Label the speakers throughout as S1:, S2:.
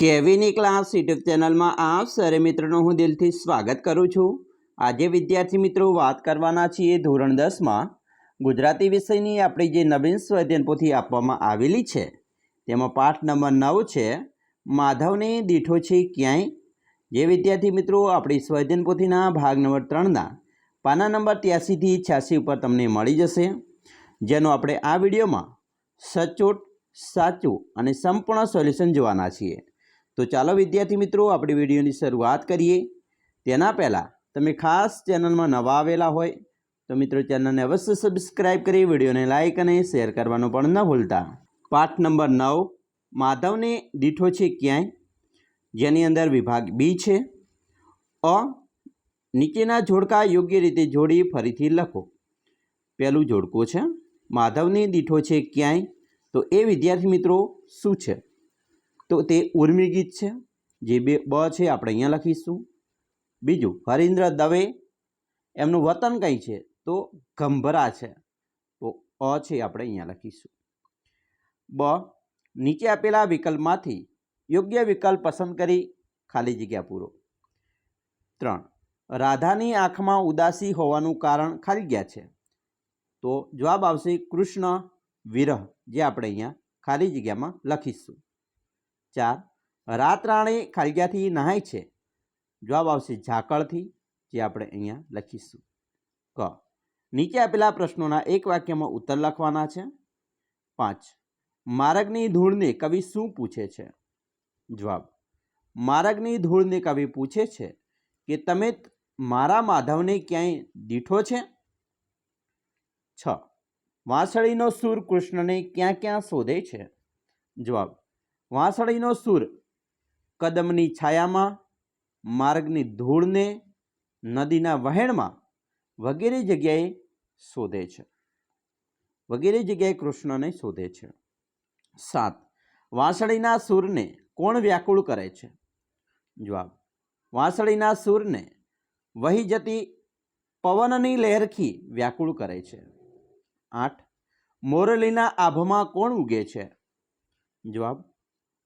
S1: કેવીની class YouTube ચેનલમાં આપ સરે મિત્રોનું હું દિલથી સ્વાગત કરું છું। આજે વિદ્યાર્થી મિત્રો વાત કરવાના છીએ ધોરણ 10માં ગુજરાતી વિષયની આપણી જે નવીન સ્વાધ્યાયન પોથી આપવામાં આવેલી છે તેમાં પાઠ નંબર 9 છે માધવને દીઠો છે ક્યાંય। જે વિદ્યાર્થી મિત્રો આપણી સ્વાધ્યાયન પોથીના ભાગ નંબર 3ના પાના નંબર 83 થી 86 ઉપર તમને મળી જશે, જેનો આપણે આ વિડીયોમાં સચોટ સાચું અને સંપૂર્ણ સોલ્યુશન જોવાના છીએ। तो चलो विद्यार्थी मित्रों अपनी वीडियो की शुरुआत करिए। तेना पहला तमे खास चैनल में नवा आवेला होय तो मित्रों चैनल ने अवश्य सब्सक्राइब करी वीडियो ने लाइक और शेर करवानुं पण न भूलता। पाठ नंबर 9 माधव ने दीठो छे क्यांय, जेनी अंदर विभाग बी छे। अ नीचेना जोड़का योग्य रीते जोड़ी फरीथी लखो। पहलू जोड़कું छे माधव ने दीठो छे क्यांय, तो ए विद्यार्थी मित्रों शुं छे? तो ते उर्मी गीत है, जे ब है આપણે અહીંયા લખીશું। बीजू हरीन्द्र दवे एमનું वतन कई है तो गंभरा है, तो अ है આપણે અહીંયા લખીશું। ब नीचे आपेला विकल्पमांथी योग्य विकल्प पसंद करी खाली जग्या पूरो। 3 राधानी आँखमां उदासी होवानुं कारण खाली जग्या छे, तो जवाब आवशे कृष्ण विरह, जे આપણે અહીંયા खाली जग्यामां लखीशुं। 4 रात राणी खालिग्याथी नहाय छे, जवाब आवशे झाकळथी, जे आपणे अहींया लखीशुं। क नीचे आपेला प्रश्नोना एक वाक्यमां उत्तर लखवाना छे। 5 मार्गनी धूळने कवि शुं पूछे छे? जवाब मार्गनी धूळने कवि पूछे छे के तमे मारा माधवने क्यांय दीठो छे? 6 वांसळीनो सूर कृष्णने क्यां क्यां शोधे छे? जवाब वांसळीनो सूर कदमनी छायामां, मार्गनी धूळने, नदीना वहेणमां वगैरे जग्याए शोधे छे, वगैरे जग्याए कृष्णने शोधे छे। 7 वांसळीना सूरने कोण व्याकुळ करे छे? जवाब वांसळीना सूरने वही जती पवननी लहरखी व्याकुळ करे छे। 8 मोरलीना आभमां कोण उगे छे? जवाब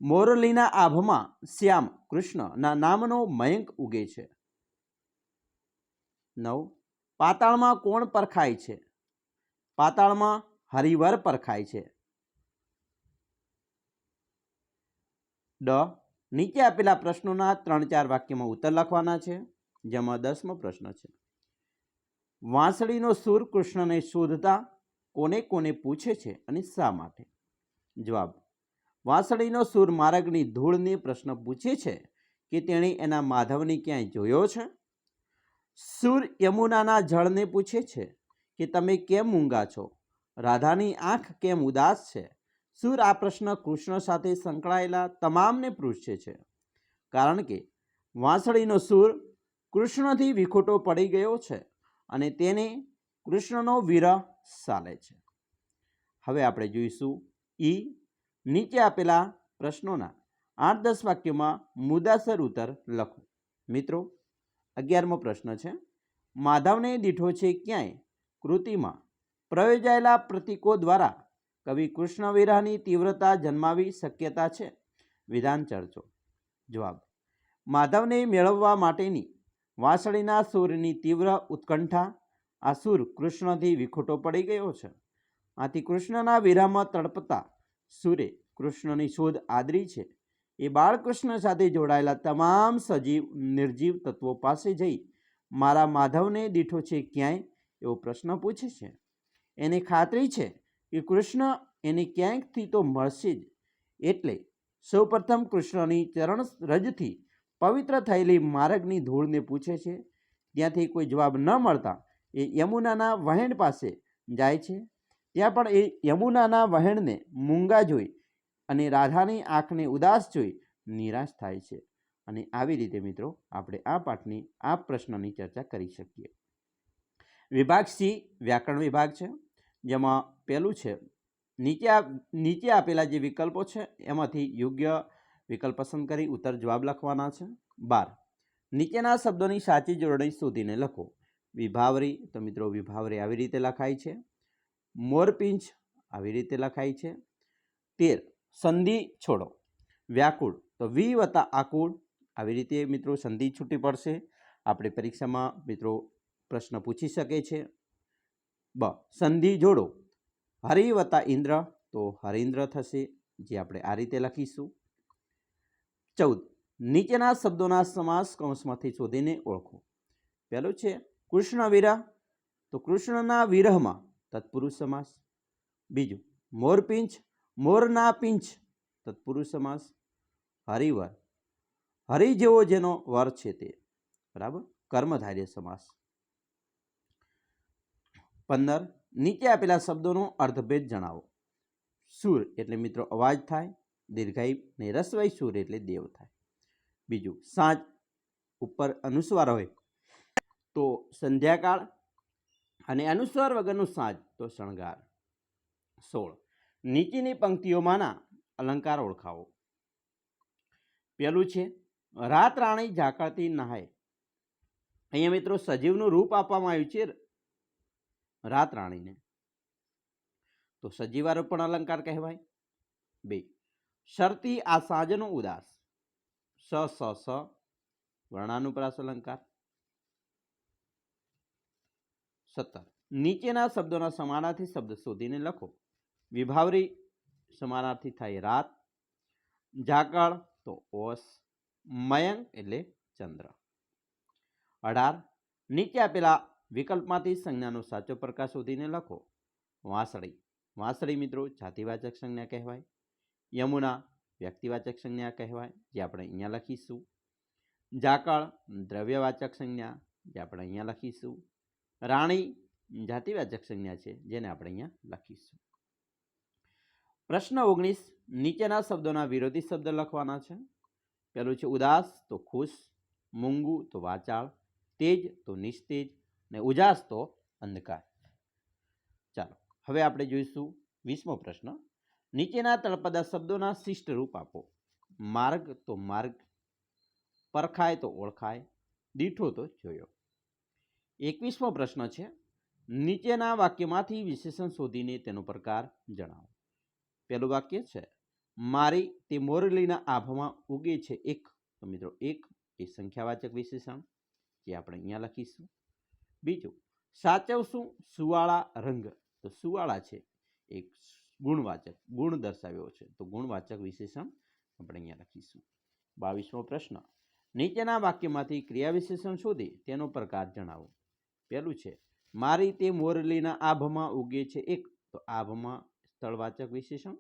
S1: मोरलीना आभमां श्याम कृष्ण ना नामनो मयंक उगे छे। 9 पाताळमां कोण परखाय छे? पाताळमां हरिवर परखाय छे। ड नीचे आपेला प्रश्नोना 3-4 वाक्यमां उत्तर लखवाना छे, जेमां 10मो प्रश्न छे वांसळीनो सूर कृष्णने शोधता कोने कोने पूछे छे अने शा माटे? जवाब वांसळीनो सूर मार्गनी धूळने प्रश्न पूछे छे कि तेणे एना माधवने क्यांय जोयो छे। सूर यमुनाना जळने पूछे छे कि तमे केम मूंगा छो? राधानी आँख केम उदास छे? सूर आ प्रश्न कृष्ण साथे संकळायेला तमामने पूछे छे, कारण के वांसळीनो सूर कृष्णथी विखोटो पड़ी गयो छे अने तेने कृष्णनो विरह साले छे। हवे आपणे जोईशुं ई नीचे आपेला प्रश्नोना 8-10 वाक्यों मुद्दासर उत्तर लखो। मित्रों 11मो प्रश्न है माधवने दीठो छे क्यांय कृति में प्रयोजायेला प्रतीकों द्वारा कवि कृष्ण विरहनी तीव्रता जन्मावी शक्यता छे? विधान चर्चो। जवाब माधवने मेळववा माटेनी वांसळीना सूरनी तीव्र उत्कंठा, आ सूर कृष्णथी विखोटो पड़ी गयो छे, आथी कृष्णना विरहमां तड़पता सूरे कृष्णनी शोध आदरी छे। ए बाळकृष्ण साथे जोड़ायेला तमाम सजीव निर्जीव तत्वों पासे जई मारा माधवने दीठो छे क्यांय एवो प्रश्न पूछे छे। एने खातरी छे कि कृष्ण एने क्यांकथी तो मळशे ज, एटले सौप्रथम कृष्णनी चरण रजथी पवित्र थयेली मार्गनी धूळने पूछे छे। त्यांथी कोई जवाब न मळता ए यमुनाना वहेण पासे जाय छे। त्यां पण ए यमुनाना वहेणने मूंगा जोई अने राधानी आँखने उदास जोई निराश थाय छे। अने आवी रीते मित्रों आपणे आ पाठनी आ प्रश्ननी चर्चा करी शकीए। विभाग सी व्याकरण विभाग है, जेमां पहेलुं छे नीचे आपेला जे विकल्पों छे एमांथी योग्य विकल्प पसंद करी उत्तर जवाब लखवाना छे। 12 नीचेना शब्दोनी साची जोड़णी शोधीने लखो। विभावरी, तो मित्रों विभावरी आवी रीते लखाय छे। मोरपींछ आवी रीते लखाय छे। 13 संधि छोड़ो व्याकुळ, તો વી વત્તા આકુળ. આવી રીતે મિત્રો સંધિ છૂટી પડશે. આપણે પરીક્ષામાં મિત્રો પ્રશ્ન પૂછી શકે છે. બ સંધિ જોડો. હરિ વત્તા ઇન્દ્ર, તો હરિન્દ્ર થશે, જે આપણે આ રીતે લખીશું. 14. નીચેના શબ્દોના સમાસ કૌંસમાંથી શોધીને ઓળખો. પહેલું છે કૃષ્ણ વિરહ, તો કૃષ્ણના વિરહમાં તત્પુરુષ સમાસ. બીજું મોરપિંછ, મોરના પિંછ તત્પુરુષ સમાસ. હરિવર, હરિ જેવો જેનો વર છે તે, બરાબર, કર્મધારય સમાસ. 15. નીચે આપેલા શબ્દોનો અર્થભેદ જણાવો. સુર એટલે મિત્રો અવાજ થાય, દીર્ઘાઈ ને રસ્વાઈ સુર એટલે દેવ થાય. બીજું સાંજ, ઉપર અનુસ્વાર હોય તો સંધ્યાકાળ, અને અનુસ્વાર વગરનું સાંજ તો શણગાર. 16. નીચેની પંક્તિઓમાંના અલંકાર ઓળખાવો. પહેલું છે રાત રાણી ઝાકળથી નહાય. અહીંયા મિત્રો સજીવનું રૂપ આપવામાં આવ્યું છે રાત રાણીને, તો સજીવારૂપણ અલંકાર કહેવાય. 2. શરતી આ સાંજનો ઉદાસ. સ સ સ વર્ણાનુપ્રાસ અલંકાર. 17. નીચેના શબ્દોના સમાનાર્થી શબ્દ શોધીને લખો. વિભાવરી સમાનાર્થી થાય રાત, ઝાકળ તો ઓસ, મયંક એટલે ચંદ્ર. 18. નીચે આપેલા વિકલ્પમાંથી સંજ્ઞાનો સાચો પ્રકાર શોધીને લખો. વાંસળી, વાંસળી મિત્રો જાતિવાચક સંજ્ઞા કહેવાય. યમુના વ્યક્તિવાચક સંજ્ઞા કહેવાય, જે આપણે અહીંયા લખીશું. ઝાકળ દ્રવ્યવાચક સંજ્ઞા, જે આપણે અહીંયા લખીશું. રાણી જાતિવાચક સંજ્ઞા છે, જેને આપણે અહીંયા લખીશું. પ્રશ્ન 19. નીચેના શબ્દોના વિરોધી શબ્દ લખવાના છે. પહેલું છે ઉદાસ તો ખુશ, મૂંગું તો વાચાળ, તેજ તો નિસ્તેજ, ને ઉજાસ તો અંધકાર. ચાલો હવે આપણે જોઈશું 20મો પ્રશ્ન. નીચેના તળપદા શબ્દોના શિષ્ટ રૂપ આપો. માર્ગ તો માર્ગ, પરખાય તો ઓળખાય, દીઠો તો જોયો. 21મો પ્રશ્ન છે. નીચેના વાક્યમાંથી વિશેષણ શોધીને તેનો પ્રકાર જણાવો. પહેલું વાક્ય છે મારી તે મોરલીના આભામાં ઉગે છે એક, તો મિત્રો એક એ સંખ્યાવાચક વિશેષણ, જે આપણે અહીંયા લખીશું. બીજું સાચવશું સુવાળા રંગ, તો સુવાળા છે એક ગુણવાચક, ગુણ દર્શાવ્યો છે, તો ગુણવાચક વિશેષણ આપણે અહીંયા લખીશું. 22મો પ્રશ્ન. નીચેના વાક્યમાંથી ક્રિયા વિશેષણ શોધી તેનો પ્રકાર જણાવો. પહેલું છે મારી તે મોરલીના આભામાં ઉગે છે એક, તો આભામાં સ્થળવાચક વિશેષણ.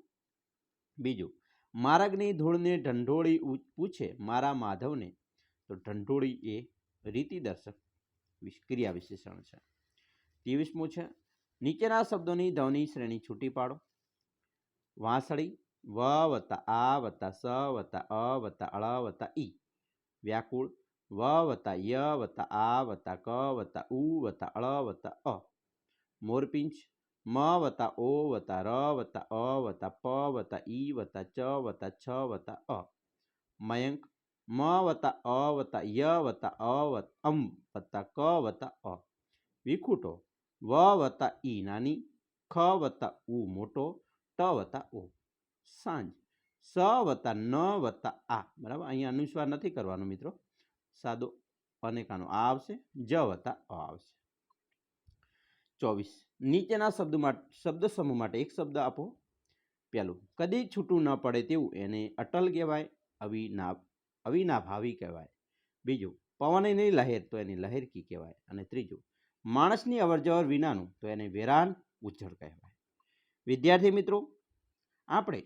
S1: બીજું માર્ગની ધૂળને ઢંઢોળી પૂછે મારા માધવને, તો ઢંઢોળી એ રીતિદર્શક ક્રિયા વિશેષણ છે. 23મું છે નીચેના શબ્દોની ધ્વનિ શ્રેણી છૂટી પાડો. વાંસળી વ વત્તા આ વત્તા સ વત્તા અ વત્તા અળ વત્તા ઈ. વ્યાકુળ વ વત્તા ય વત્તા આ વત્તા ક વત્તા ઉ વત્તા અળ વત્તા અ. મોરપિંછ મ વત્તા ઓ વત્તા ર વત્તા અ વત્તા પ વત્તા ઈ વત્તા ચ વત્તા છ વત્તા અ. મયંક મ વત્તા અ વત્તા ય વત્તા અ અમ વત્તા ક વત્તા અ. વિખૂટો વ વત્તા ઈ નાની, ખ વત્તા ઉ મોટો, ટ વત્તા ઓ. સાંજ સ વત્તા ન વત્તા આ, બરાબર, અહીંયા અનુસ્વાર નથી કરવાનો મિત્રો, સાદો અનેકાનો આ આવશે, જ વત્તા અ આવશે. 24. નીચેના શબ્દ સમૂહ માટે એક શબ્દ આપો. પહેલું કદી છૂટું ન પડે તેવું, એને અટલ કહેવાય, અવિનાભાવી કહેવાય. બીજું પવનની લહેર, તો એને લહેરકી કહેવાય. અને ત્રીજું માણસની અવરજવર વિનાનું, તો એને વેરાન ઉજ્જડ કહેવાય. વિદ્યાર્થી મિત્રો, આપણે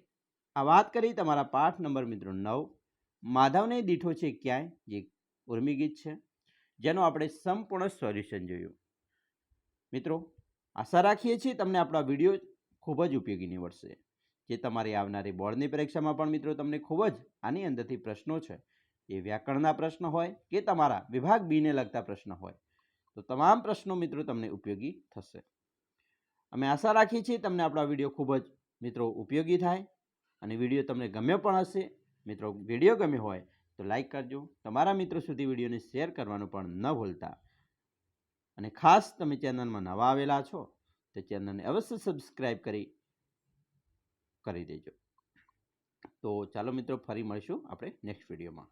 S1: આ વાત કરી તમારા પાઠ નંબર મિત્રો 9 માધવને દીઠો છે ક્યાંય, જે ઉર્મી ગીત છે, જેનો આપણે સંપૂર્ણ સોલ્યુશન જોયું. મિત્રો આશા રાખીએ છીએ તમને આપણો વિડીયો ખૂબ જ ઉપયોગી નીવડશે, જે તમારી આવનારી બોર્ડની પરીક્ષામાં પણ મિત્રો તમને ખૂબ જ આની અંદરથી પ્રશ્નો છે, એ વ્યાકરણના પ્રશ્ન હોય કે તમારા વિભાગ બીને લગતા પ્રશ્ન હોય, તો તમામ પ્રશ્નો મિત્રો તમને ઉપયોગી થશે. અમે આશા રાખીએ છીએ તમને આપણો વિડીયો ખૂબ જ મિત્રો ઉપયોગી થાય, અને વિડીયો તમને ગમ્યો પણ હશે. મિત્રો વિડીયો ગમ્યો હોય તો લાઈક કરજો, તમારા મિત્રો સુધી વિડીયોને શેર કરવાનું પણ ન ભૂલતા. અને ખાસ તમે ચેનલમાં નવા આવેલા છો તો ચેનલને અવશ્ય સબસ્ક્રાઈબ કરી દેજો. તો ચાલો મિત્રો ફરી મળીશું આપણે નેક્સ્ટ વિડીયોમાં.